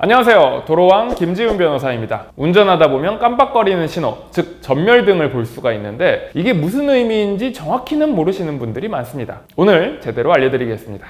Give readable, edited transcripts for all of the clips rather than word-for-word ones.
안녕하세요. 도로왕 김지훈 변호사입니다. 운전하다 보면 깜빡거리는 신호, 즉 전멸등을 볼 수가 있는데 이게 무슨 의미인지 정확히는 모르시는 분들이 많습니다. 오늘 제대로 알려드리겠습니다.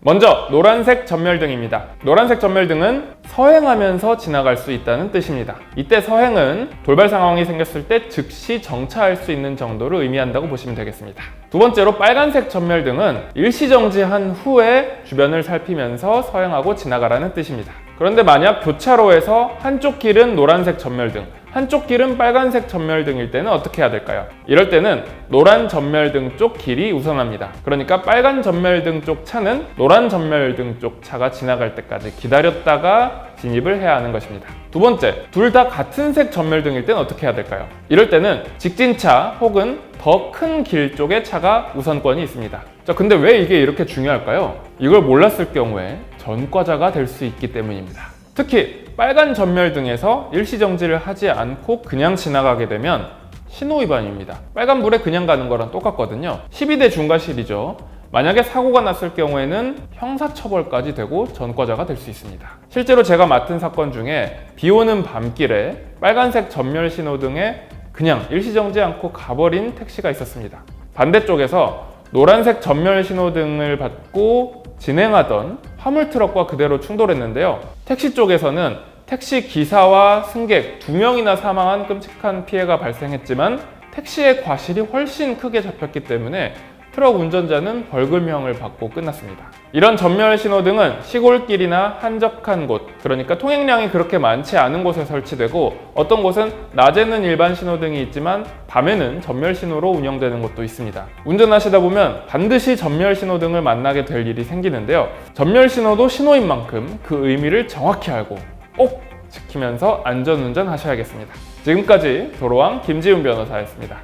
먼저 노란색 전멸등입니다. 노란색 전멸등은 서행하면서 지나갈 수 있다는 뜻입니다. 이때 서행은 돌발 상황이 생겼을 때 즉시 정차할 수 있는 정도를 의미한다고 보시면 되겠습니다. 두 번째로 빨간색 전멸등은 일시정지한 후에 주변을 살피면서 서행하고 지나가라는 뜻입니다. 그런데 만약 교차로에서 한쪽 길은 노란색 전멸등, 한쪽 길은 빨간색 전멸등일 때는 어떻게 해야 될까요? 이럴 때는 노란 전멸등 쪽 길이 우선합니다. 그러니까 빨간 전멸등 쪽 차는 노란 전멸등 쪽 차가 지나갈 때까지 기다렸다가 진입을 해야 하는 것입니다. 두 번째, 둘 다 같은 색 전멸등일 때는 어떻게 해야 될까요? 이럴 때는 직진차 혹은 더 큰 길 쪽에 차가 우선권이 있습니다. 자, 근데 왜 이게 이렇게 중요할까요? 이걸 몰랐을 경우에 전과자가 될 수 있기 때문입니다. 특히 빨간 전멸등에서 일시정지를 하지 않고 그냥 지나가게 되면 신호위반입니다. 빨간불에 그냥 가는 거랑 똑같거든요. 12대 중과실이죠. 만약에 사고가 났을 경우에는 형사처벌까지 되고 전과자가 될 수 있습니다. 실제로 제가 맡은 사건 중에 비 오는 밤길에 빨간색 전멸 신호등에 그냥 일시정지 않고 가버린 택시가 있었습니다. 반대쪽에서 노란색 전멸 신호등을 받고 진행하던 화물트럭과 그대로 충돌했는데요. 택시 쪽에서는 택시 기사와 승객 2명이나 사망한 끔찍한 피해가 발생했지만 택시의 과실이 훨씬 크게 잡혔기 때문에 트럭 운전자는 벌금형을 받고 끝났습니다. 이런 전멸 신호등은 시골길이나 한적한 곳, 그러니까 통행량이 그렇게 많지 않은 곳에 설치되고 어떤 곳은 낮에는 일반 신호등이 있지만 밤에는 전멸 신호로 운영되는 곳도 있습니다. 운전하시다 보면 반드시 전멸 신호등을 만나게 될 일이 생기는데요. 전멸 신호도 신호인 만큼 그 의미를 정확히 알고 꼭 지키면서 안전운전 하셔야겠습니다. 지금까지 도로왕 김지훈 변호사였습니다.